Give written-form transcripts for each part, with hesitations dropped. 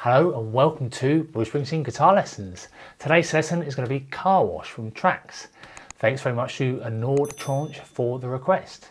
Hello and welcome to Bruce Springsteen Guitar Lessons. Today's lesson is going to be Car Wash from Tracks. Thanks very much to Nord Tranche for the request.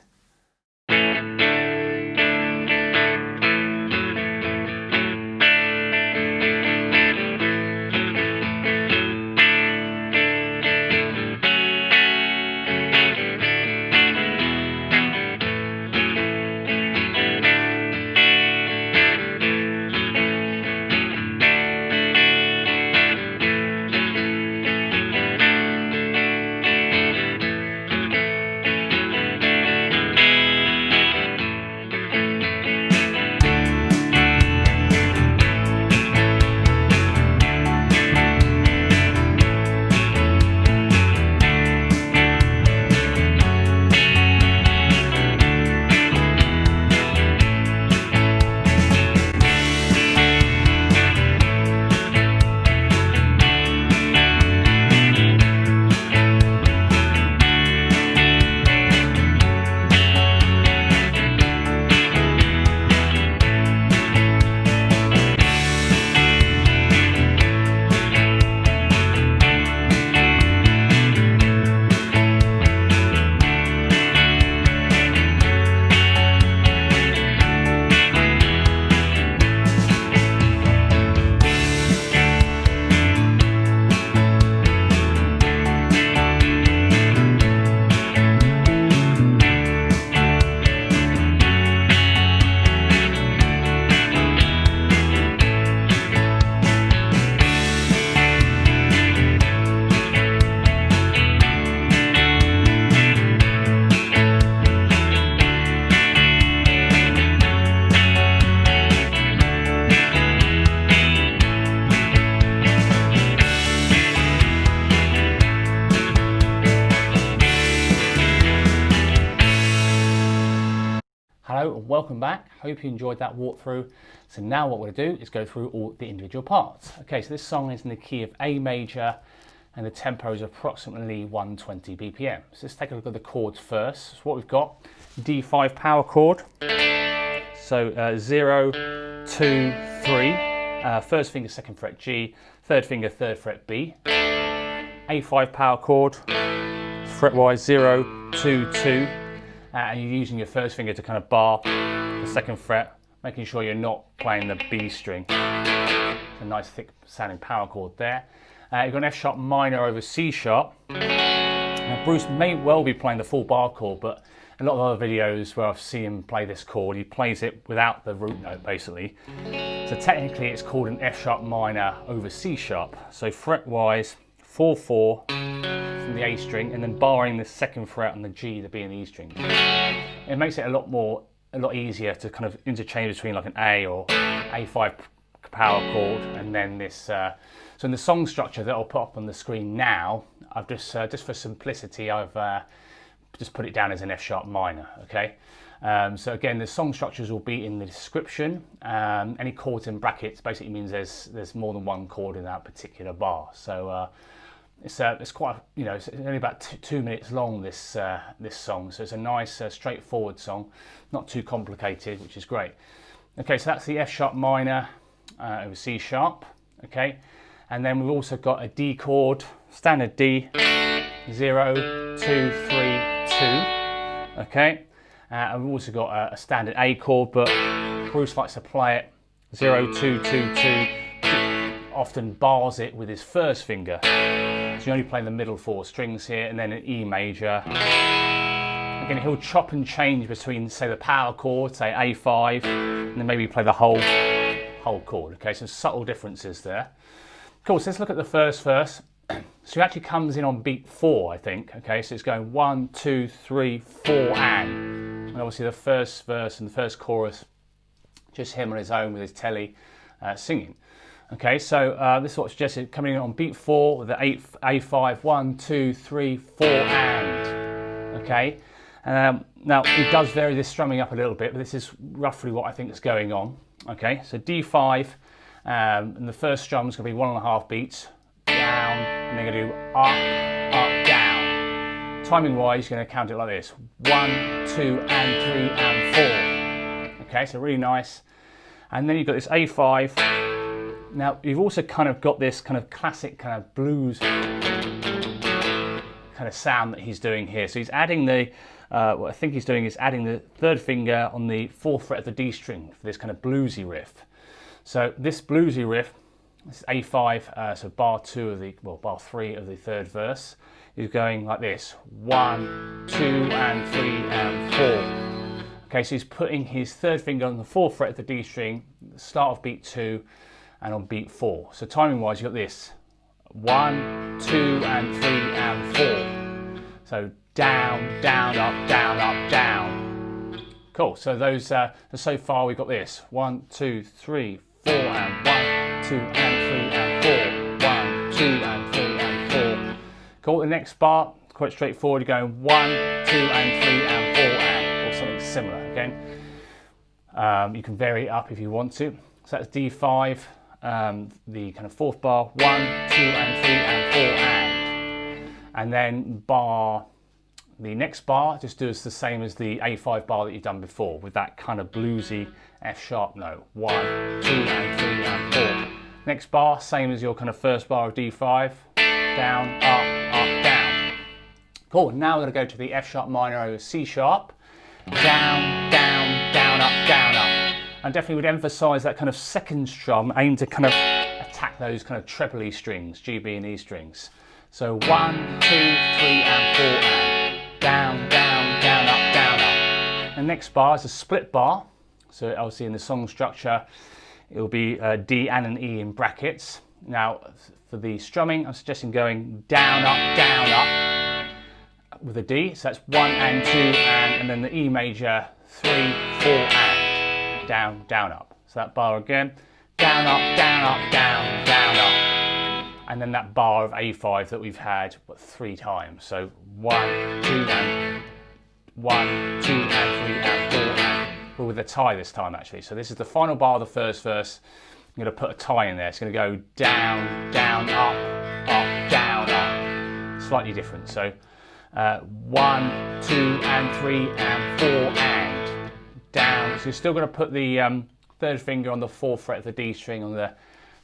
Hello and welcome back. Hope you enjoyed that walkthrough. So now what we're going to do is go through all the individual parts. Okay, so this song is in the key of A major and the tempo is approximately 120 BPM. So let's take a look at the chords first. So what we've got, D5 power chord. So 0, 2, 3, first finger, second fret G, third finger, third fret B. A5 power chord, fretwise 0, 2, 2. And you're using your first finger to kind of bar the second fret, making sure you're not playing the B string. It's a nice thick sounding power chord there. You've got an F sharp minor over C sharp. Now Bruce may well be playing the full bar chord, but a lot of other videos where I've seen him play this chord, he plays it without the root note basically. So technically it's called an F sharp minor over C sharp. So fret wise, 4, 4. From the A string and then barring the second fret on the G, the B and the E string. It makes it a lot easier to kind of interchange between like an A or A5 power chord and then this. So in the song structure that I'll put up on the screen now, I've just for simplicity, I've just put it down as an F sharp minor. Okay. So again, the song structures will be in the description. Any chords in brackets basically means there's more than one chord in that particular bar. So. It's quite, you know, it's only about 2 minutes long, this this song, so it's a nice straightforward song, not too complicated, which is great. Okay, so that's the F sharp minor over C sharp, okay, and then we've also got a D chord, standard D, 0, 2, 3, 2, okay, and we've also got a standard A chord, but Bruce likes to play it 0, 2, 2, 2, often bars it with his first finger. So you only play the middle 4 strings here and then an E major. Again, he'll chop and change between, say, the power chord, say A5, and then maybe play the whole chord. Okay, some subtle differences there. Cool, so let's look at the first verse. So it actually comes in on beat 4, I think. Okay, so it's going 1, 2, 3, 4, and obviously the first verse and the first chorus, just him on his own with his telly singing. Okay, so this is what's suggested, coming in on beat 4 with the A5, 1, 2, 3, 4, and. Okay, now it does vary this strumming up a little bit, but this is roughly what I think is going on. Okay, so D5, and the first strum is going to be 1.5 beats, down, and then going to do up, up, down. Timing wise, you're going to count it like this: 1, 2, and 3, and 4. Okay, so really nice. And then you've got this A5. Now you've also kind of got this kind of classic kind of blues kind of sound that he's doing here. So he's adding the, what I think he's doing is adding the third finger on the 4th fret of the D string for this kind of bluesy riff. So this bluesy riff, this is A5, so bar 2 of the, well, bar 3 of the 3rd verse, is going like this: 1, 2, and 3, and 4. Okay, so he's putting his 3rd finger on the 4th fret of the D string, the start of beat 2, and on beat 4. So timing wise, you've got this: 1, 2, and 3, and 4. So down, down, up, down, up, down. Cool. So those, so far we've got this: 1, 2, 3, 4, and 1, 2, and 3, and 4. 1, 2, and 3, and 4. Cool. The next bar, quite straightforward. You're going 1, 2, and 3, and 4, and, or something similar. Again, you can vary it up if you want to. So that's D5. The kind of 4th bar, 1, 2, and 3, and 4, and then the next bar just does the same as the A5 bar that you've done before, with that kind of bluesy F sharp note: 1, 2, and 3, and 4. Next bar, same as your kind of first bar of D5, down, up, down. Cool. Now we're going to go to the F sharp minor over C sharp, down, down, down, up, down, up. I definitely would emphasise that kind of second strum, aim to kind of attack those kind of trebly strings, G, B, and E strings. So 1, 2, 3, and 4, and down, down, down, up, down, up. And next bar is a split bar. So obviously in the song structure, it will be D and an E in brackets. Now for the strumming, I'm suggesting going down, up with a D. So that's 1 and 2, and then the E major, 3, 4, and down, down, up. So that bar again, down, up, down, up, down, down, up. And then that bar of A5 that we've had, what, 3 times. So 1, 2, and 1, 2, and 3, and 4, and we're with a tie this time actually. So this is the final bar of the first verse. I'm going to put a tie in there. It's going to go down, down, up, down, up. Slightly different. So 1, 2, and 3, and 4, and down. So you're still going to put the 3rd finger on the 4th fret of the D string on the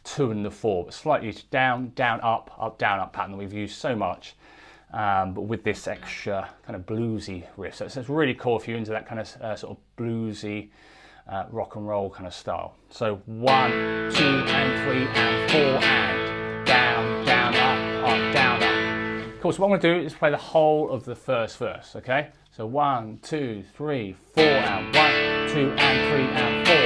2 and the 4, but slightly down, down, up, down, up pattern that we've used so much, but with this extra kind of bluesy riff. So it's really cool if you're into that kind of sort of bluesy rock and roll kind of style. So 1, 2, and 3, and 4, and down, down, up, down, up. Of course, what I'm going to do is play the whole of the first verse, okay? So 1, 2, 3, 4, and 1, 2, and 3, and 4.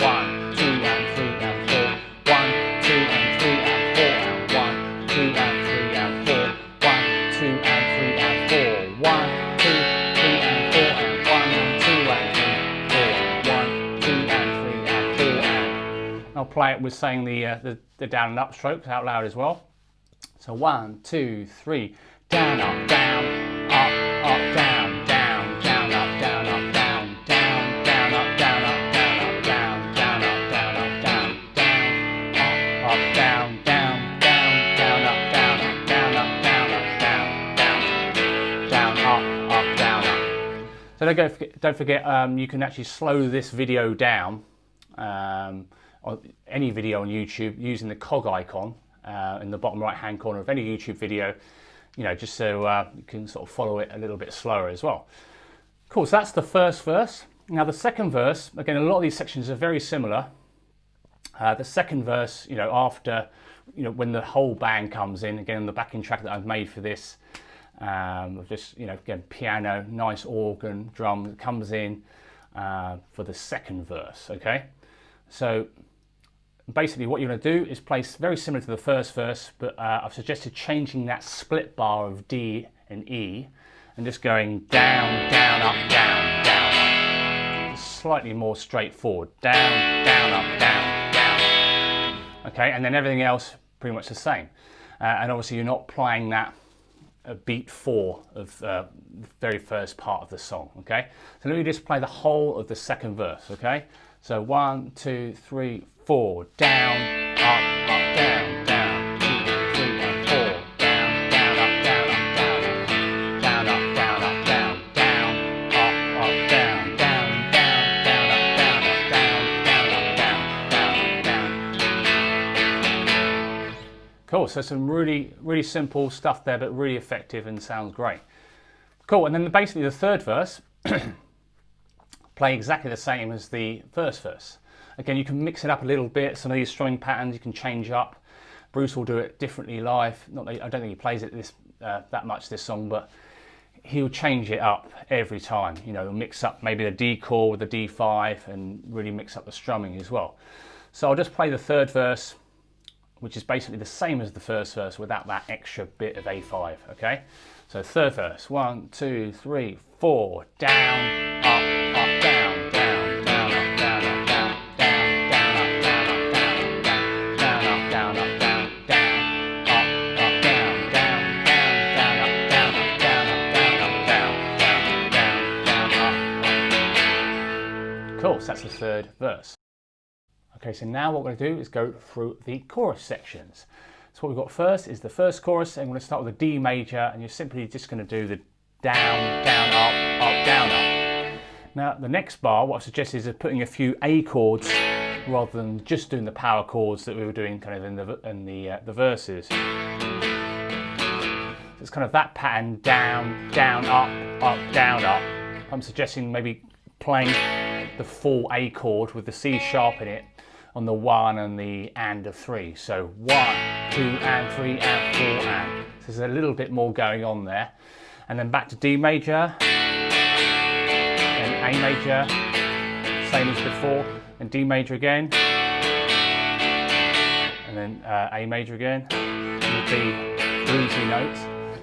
1, 2, and 3, and 4. 1, 2, and 3, and 4. And 1, 2, and 3, and 4. 1, 2, and 3, and 4. 1, 2, 3, and 4. And 1, 2, and 3, 4. 1, 2, and 3, and 4. And I'll play it with saying the down and up strokes out loud as well. So 1, 2, 3, down, up, down, up, down, down, down, up, down, up, down, down, down, up, down, up, down, up, down, down, up, down, up, down, down, up, down, down, down, down, up, down, up, down, up, down, up, down, down, up, down, up. So don't forget, you can actually slow this video down, or any video on YouTube, using the cog icon in the bottom right hand corner of any YouTube video, you know, just so you can sort of follow it a little bit slower as well. Cool, so that's the first verse. Now the second verse, again, a lot of these sections are very similar. The second verse, you know, after, you know, when the whole band comes in, again, the backing track that I've made for this, of just, you know, again, piano, nice organ, drum that comes in for the second verse, okay? So basically what you're going to do is play very similar to the first verse, but I've suggested changing that split bar of D and E and just going down, down, up, down, down, up. Slightly more straightforward. Down, down, up, down, down. Okay, and then everything else pretty much the same. And obviously you're not playing that beat 4 of the very first part of the song, okay? So let me just play the whole of the second verse, okay? So 1, 2, 3, 4, down, up, down, down, 2, 3, and 4, down, down, up, down, up, down, down, up, down, up, down, down, up, down, down, down, down, up, down, up, down, down, up, down, down, down. Cool, so some really simple stuff there, but really effective and sounds great. Cool, and then basically the third verse, play exactly the same as the first verse. Again, you can mix it up a little bit. Some of these strumming patterns you can change up. Bruce will do it differently live. Not that, I don't think he plays it that much this song, but he'll change it up every time. You know, he'll mix up maybe the D chord with the D5 and really mix up the strumming as well. So I'll just play the third verse, which is basically the same as the first verse without that extra bit of A5, okay? So third verse, 1, 2, 3, 4, down, up, up, down, down, down, up, down, up, down, down, down, up, down, up, down, down, down, up, down, up, down, up, down, down, down, up, down, up, down, up, down, down, down, up. Cool, so that's the third verse. Okay, so now what we're going to do is go through the chorus sections. So what we've got first is the first chorus, and we're going to start with a D major, and you're simply just going to do the down, down, up, down, up. Now the next bar, what I suggest is putting a few A chords rather than just doing the power chords that we were doing kind of in the verses. So it's kind of that pattern, down, down, up, down, up. I'm suggesting maybe playing the full A chord with the C sharp in it on the 1 and the and of 3. So 1, 2 and 3 and 4 and. So there's a little bit more going on there. And then back to D major, then A major, same as before, and D major again, and then A major again, with the bluesy notes.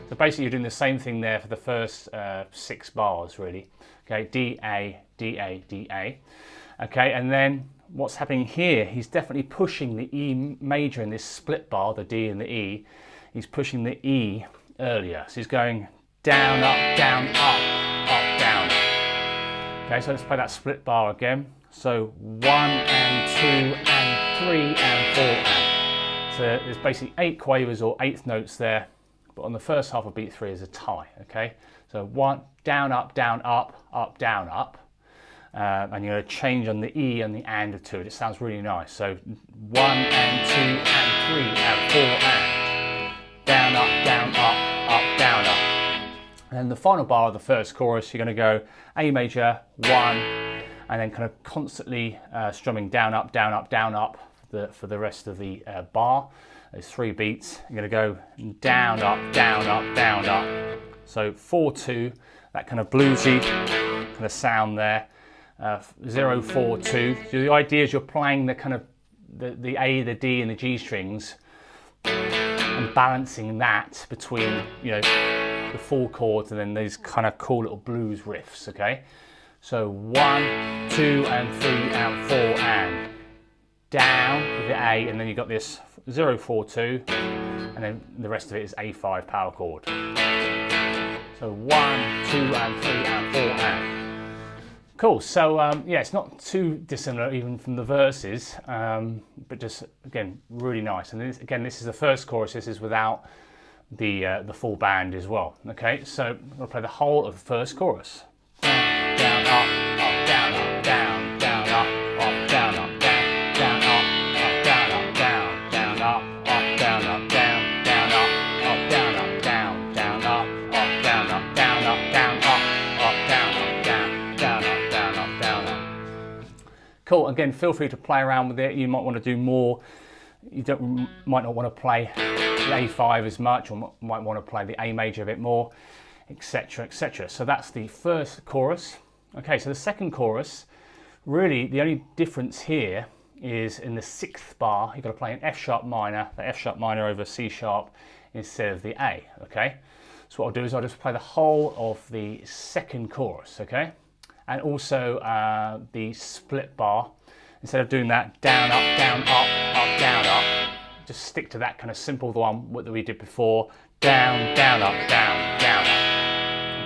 So basically you're doing the same thing there for the first 6 bars really. Okay, D, A, D, A, D, A. Okay, and then what's happening here, he's definitely pushing the E major in this split bar, the D and the E. He's pushing the E earlier. So he's going down, up, down, down. Okay, so let's play that split bar again. So 1 and 2 and 3 and 4 and. So there's basically 8 quavers or 8th notes there, but on the first half of beat 3 is a tie, okay? So 1, down, up, down, up, down, up. And you're going to change on the E and the and of 2. It sounds really nice. So 1 and 2 and 3 and 4 and. Down, up, down, down, up. And then the final bar of the first chorus, you're going to go A major, 1, and then kind of constantly strumming down, up, down, up, down, up for the rest of the bar. There's 3 beats. You're going to go down, up, down, up, down, up. So 4-2, that kind of bluesy kind of sound there. 0-4-2. So the idea is you're playing the kind of the A, the D, and the G strings, and balancing that between, you know, the full chords and then these kind of cool little blues riffs. Okay, so 1, 2, and 3 and 4 and down with the A, and then you've got this 0-4-2, and then the rest of it is A5 power chord. So 1, 2 and 3 and 4 and. Cool, so yeah, it's not too dissimilar even from the verses, but just, again, really nice. And this, again, this is the first chorus, this is without the full band as well. Okay, so we'll play the whole of the first chorus. Down, down, up, down, up, down, down, up, down, up, down, down, up, down, up, down, down, up, down, up, down, down, up, down, up, down, down, up, down, up, down, up, down, up, down, up, down, down, up. Cool, again, feel free to play around with it. You might want to do more. You might not want to play the A5 as much, or might want to play the A major a bit more, etc, etc. So that's the first chorus. Okay, so the second chorus, really the only difference here is in the 6th bar, you've got to play an F sharp minor, the F sharp minor over C sharp instead of the A, okay? So what I'll do is I'll just play the whole of the second chorus, okay? And also the split bar, instead of doing that down, up, down, up, just stick to that kind of simple one that we did before, down, down, up,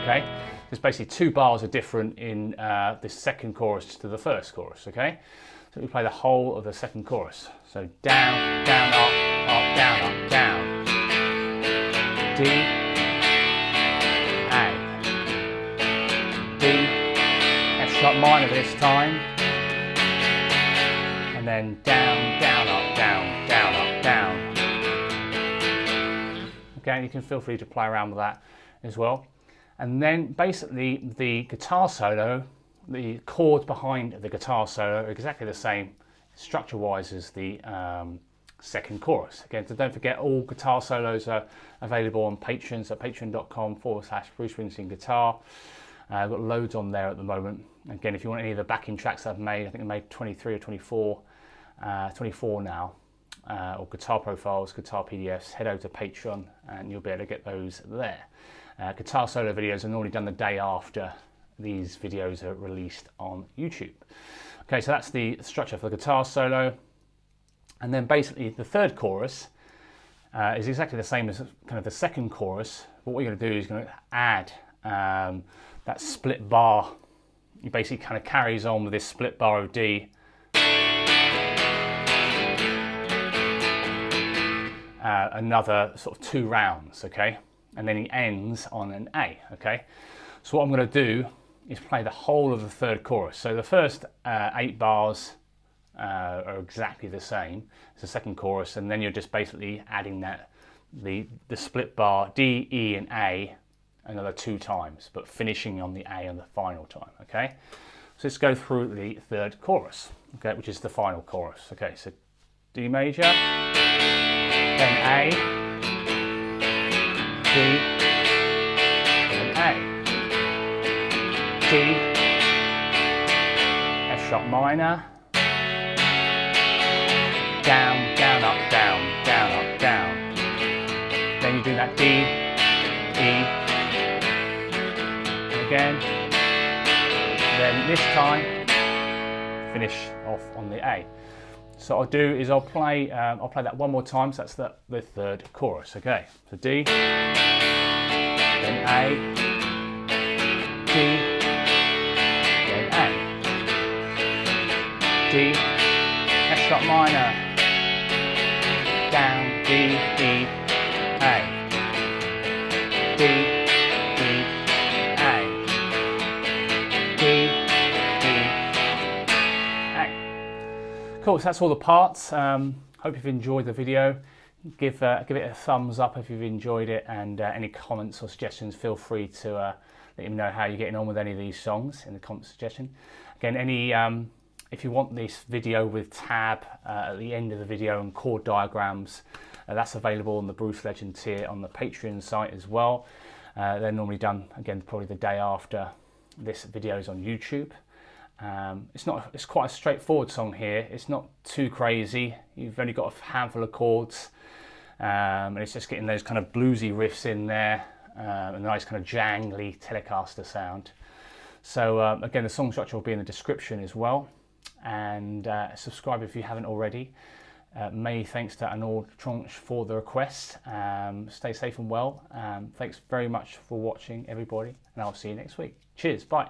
okay? There's basically 2 bars are different in this second chorus to the first chorus, okay? So we play the whole of the second chorus. So down, down, up, down, D, A, D, F sharp minor this time, and then down, down, up, down, Okay, you can feel free to play around with that as well. And then basically the guitar solo, the chords behind the guitar solo are exactly the same structure-wise as the second chorus. Again, so don't forget all guitar solos are available on Patreon, so patreon.com/Bruce Springsteen Guitar. I've got loads on there at the moment. Again, if you want any of the backing tracks I've made, I think I made 23 or 24 now, or guitar profiles, guitar PDFs, head over to Patreon and you'll be able to get those there. Guitar solo videos are normally done the day after these videos are released on YouTube. Okay, so that's the structure for the guitar solo. And then basically the third chorus is exactly the same as kind of the second chorus. But what you're going to do is going to add that split bar. It basically kind of carries on with this split bar of D. Another sort of 2 rounds, okay? And then he ends on an A, okay? So what I'm going to do is play the whole of the third chorus. So the first 8 bars are exactly the same as the second chorus, and then you're just basically adding that the split bar D, E, and A another 2 times, but finishing on the A on the final time, okay? So let's go through the third chorus, okay, which is the final chorus. Okay, so D major, then A, D, then A, D, F sharp minor, down, down, up, down, down, up, down. Then you do that D, E, again. Then this time, finish off on the A. So what I'll do is I'll play that one more time. So that's the third chorus. Okay. So D, then A, D, then A, D, F sharp minor, down, D, E, A, D, E, A, D, E, A. Cool, so that's all the parts. Hope you've enjoyed the video. Give it a thumbs up if you've enjoyed it, and any comments or suggestions, feel free to let me know how you're getting on with any of these songs in the comment suggestion. Again, if you want this video with tab at the end of the video and chord diagrams, that's available on the Bruce Legend tier on the Patreon site as well. They're normally done, again, probably the day after this video is on YouTube. It's quite a straightforward song here. It's not too crazy. You've only got a handful of chords, and it's just getting those kind of bluesy riffs in there, and a nice kind of jangly Telecaster sound. So again, the song structure will be in the description as well, and subscribe if you haven't already. Many thanks to Anord Tronch for the request. Stay safe and well. Thanks very much for watching, everybody, and I'll see you next week. Cheers, bye.